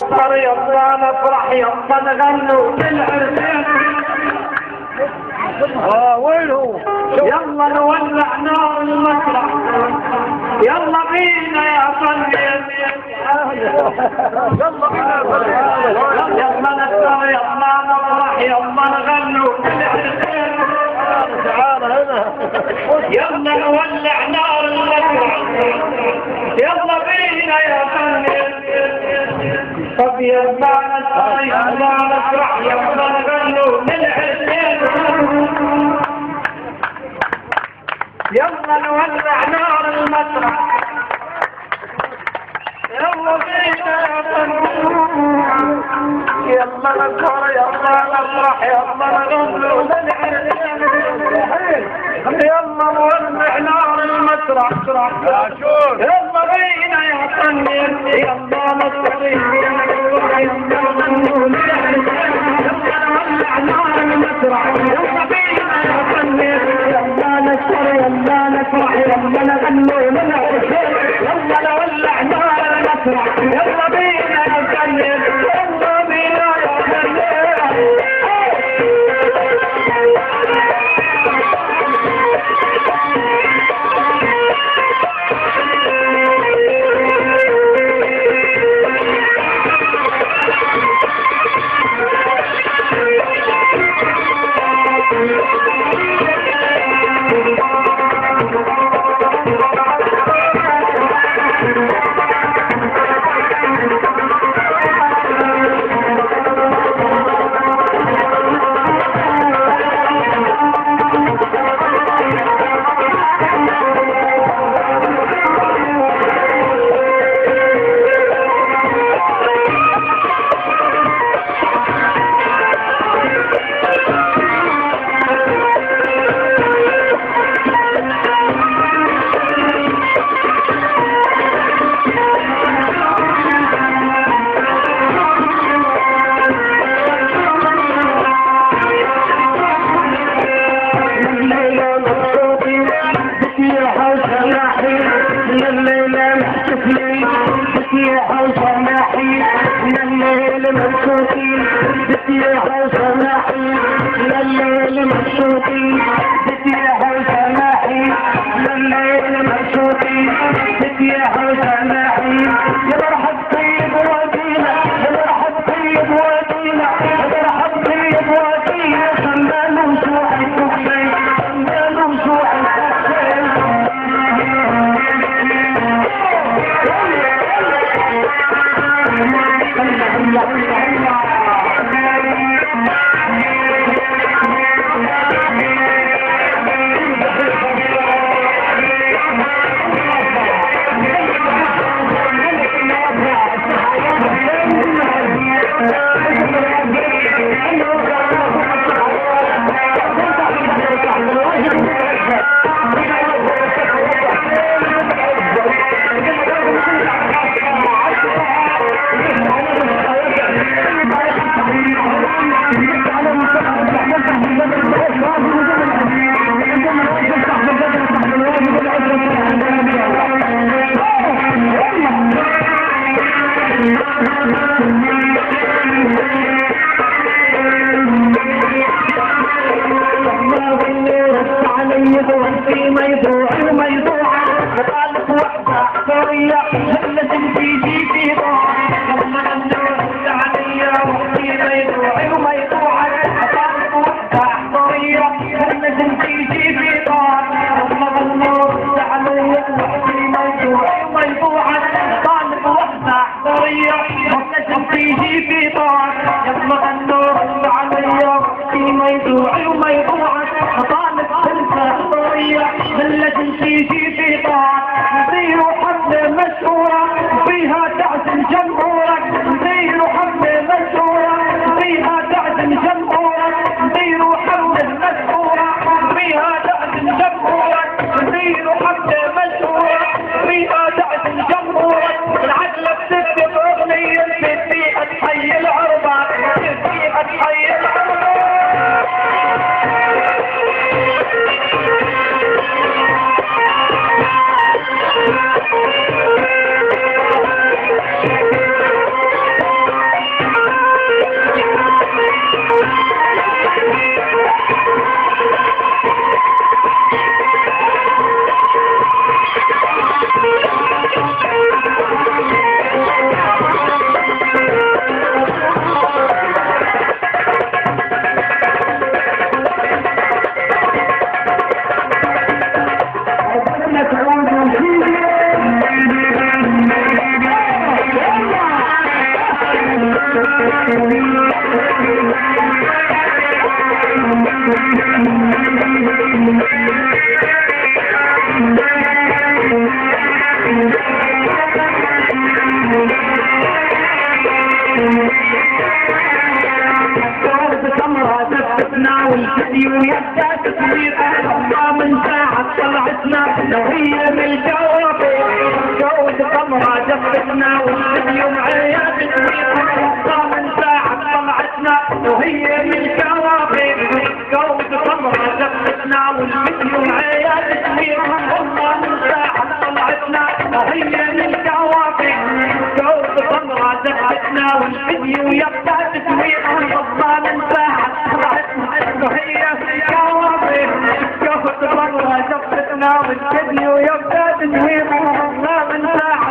نسهر يلا نفرح يلا نغنوا للعرسين. وين هو؟ يلا نولع نار المسرح، يلا بينا يا فنان. يلا بينا يلا نسهر يلا نفرح يلا نغنوا للعرسين. تعال هنا. يلا نولع نار المسرح، يلا بينا يا فنان. طب يلا نسهر يلا نفرح يلا نغنوا للعرسين. يلا نولع نار المسرح، يلا بينا يا فنان. يلا نسهر يلا نفرح يلا نغنوا للعرسين. يلا نولع نار المسرح، يلا بينا يا فنان. يلا نسهر يلا نغنوا للعرسين. يلا نولع نار المسرح، يلا بينا يا فنان. يلا نسهر يلا نفرح يلا نغنوا للعرسين. يلا نولع نار المسرح، يلا بينا يا فنان. يلا بينا يا فنان. Thank you. والفيديو يبدأ تسويق الله من ساعة طلعتنا لو هي من الجواب جود قمرة جفتنا والفيديو معايا تسويق الله من ساعة طلعتنا لو هي من الجواب جود قمرة جفتنا والفيديو معايا تسويق الله من ساعة طلعتنا لو هي من الجواب جود قمرة جفتنا والفيديو يبدأ تسويق الله من ساعة طلعتنا هي كوابي جهد مرة جفتنا والفيديو يبدأ تدوير ما من ساعة